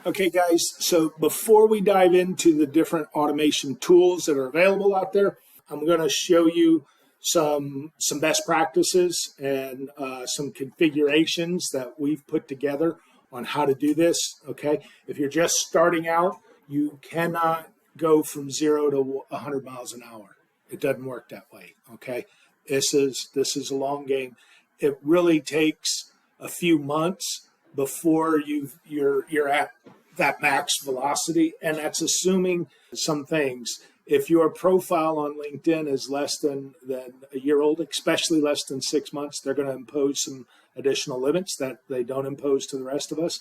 Okay, guys, so before we dive into the different automation tools that are available out there, I'm going to show you some best practices and some configurations that we've put together on how to do this. Okay, if you're just starting out, you cannot go from 0 to 100 miles an hour. It doesn't work that way. Okay, this is a long game. It really takes a few months before you're at that max velocity, and that's assuming some things. If your profile on LinkedIn is less than a year old, especially less than 6 months, they're going to impose some additional limits that they don't impose to the rest of us.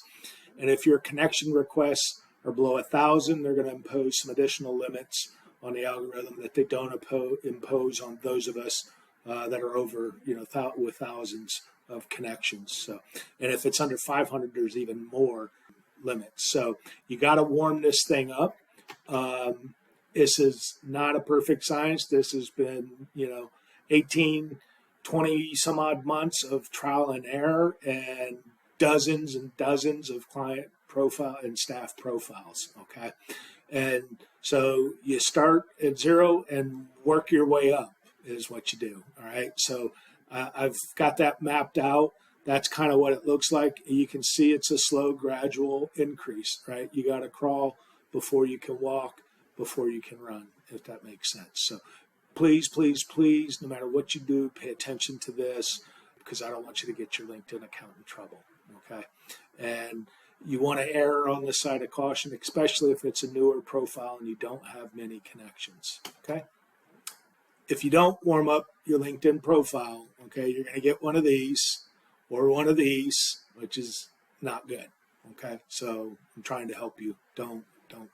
And if your connection requests are below 1,000, they're going to impose some additional limits on the algorithm that they don't impose on those of us that are over, with thousands of connections. So, and if it's under 500, there's even more limits. So you got to warm this thing up. This is not a perfect science. This has been, 18, 20 some odd months of trial and error and dozens of client profile and staff profiles. Okay. And so you start at 0 and work your way up is what you do. All right. So I've got that mapped out. That's kind of what it looks like. You can see it's a slow, gradual increase, right? You got to crawl before you can walk, before you can run, if that makes sense. So please, no matter what you do, pay attention to this, because I don't want you to get your LinkedIn account in trouble, okay? And you want to err on the side of caution, especially if it's a newer profile and you don't have many connections, okay? If you don't warm up your LinkedIn profile, okay, you're going to get one of these or one of these, which is not good, okay? So I'm trying to help you. Don't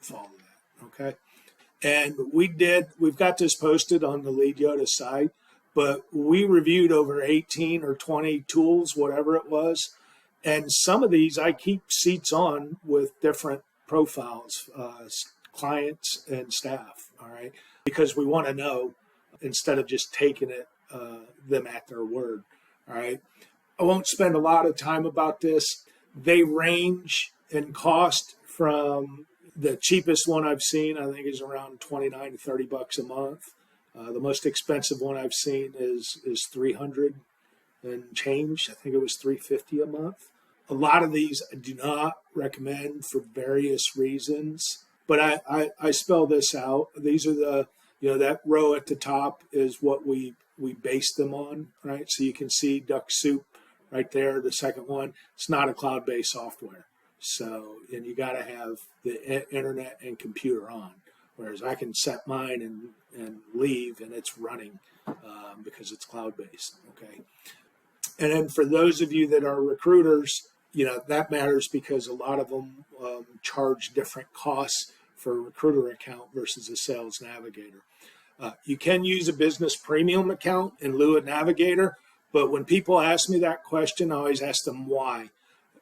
follow that, okay? And we've got this posted on the Leadyoda site, but we reviewed over 18 or 20 tools, whatever it was. And some of these I keep seats on with different profiles, clients and staff, all right? Because we want to know instead of just taking them at their word, all right? I won't spend a lot of time about this. They range in cost from the cheapest one I've seen, I think, is around $29 to $30 a month. The most expensive one I've seen is $300 and change. I think it was $350 a month. A lot of these I do not recommend for various reasons, but I spell this out. These are that row at the top is what we base them on, right? So you can see Duck Soup right there, the second one. It's not a cloud-based software. So, and you got to have the internet and computer on, whereas I can set mine and leave and it's running because it's cloud-based, okay? And then for those of you that are recruiters, that matters because a lot of them charge different costs for a recruiter account versus a sales navigator. You can use a business premium account in lieu of navigator, but when people ask me that question, I always ask them why.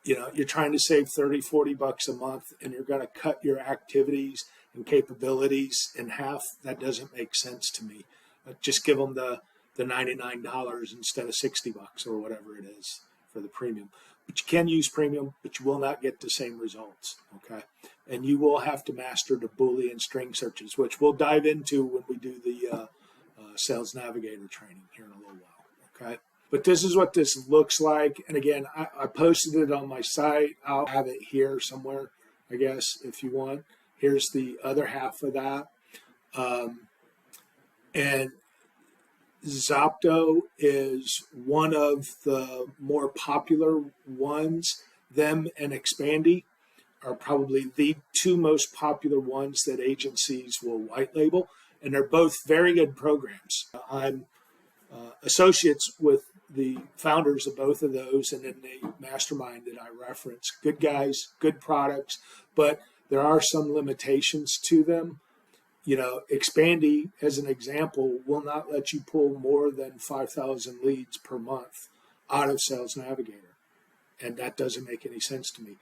You're trying to save $30-40 a month and you're going to cut your activities and capabilities in half. That doesn't make sense to me. Just give them the $99 instead of $60 or whatever it is for the premium. But you can use premium, but you will not get the same results, okay? And you will have to master the Boolean string searches, which we'll dive into when we do the Sales Navigator training here in a little while, okay? But this is what this looks like. And again, I posted it on my site. I'll have it here somewhere, I guess, if you want. Here's the other half of that. And Zopto is one of the more popular ones. Them and Expandy are probably the two most popular ones that agencies will white label. And they're both very good programs. I'm associates with the founders of both of those and in the mastermind that I reference. Good guys, good products, but there are some limitations to them. Expandy, as an example, will not let you pull more than 5,000 leads per month out of Sales Navigator. And that doesn't make any sense to me.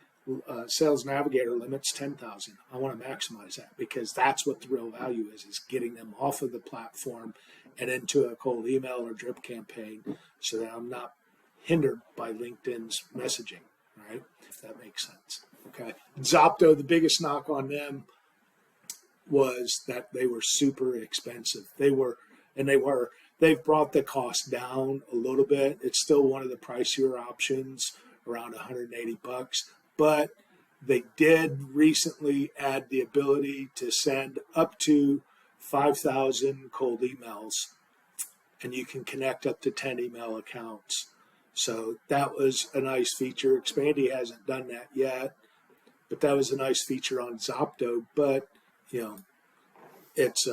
Sales Navigator limits 10,000. I want to maximize that because that's what the real value is getting them off of the platform and into a cold email or drip campaign so that I'm not hindered by LinkedIn's messaging, right? If that makes sense. Okay. Zopto, the biggest knock on them was that they were super expensive. They've brought the cost down a little bit. It's still one of the pricier options, around $180, but they did recently add the ability to send up to 5,000 cold emails, and you can connect up to 10 email accounts. So that was a nice feature. Expandy hasn't done that yet, but that was a nice feature on Zopto. But it's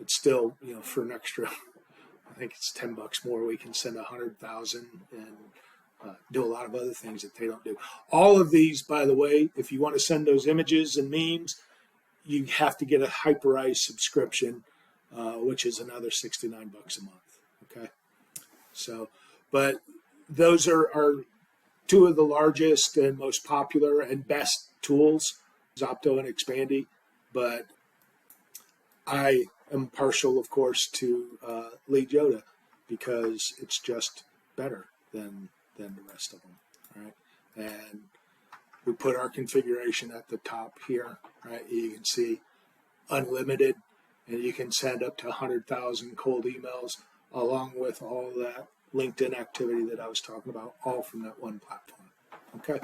still, for an extra, I think it's $10 more. We can send 100,000 and do a lot of other things that they don't do. All of these, by the way, if you want to send those images and memes, you have to get a Hyperice subscription, which is another $69 a month. Okay, so, but those are two of the largest and most popular and best tools, Zopto and Expandy. But I am partial, of course, to Leadyoda because it's just better than the rest of them. All right, and we put our configuration at the top here. Right, you can see unlimited, and you can send up to 100,000 cold emails, along with all that LinkedIn activity that I was talking about, all from that one platform. Okay.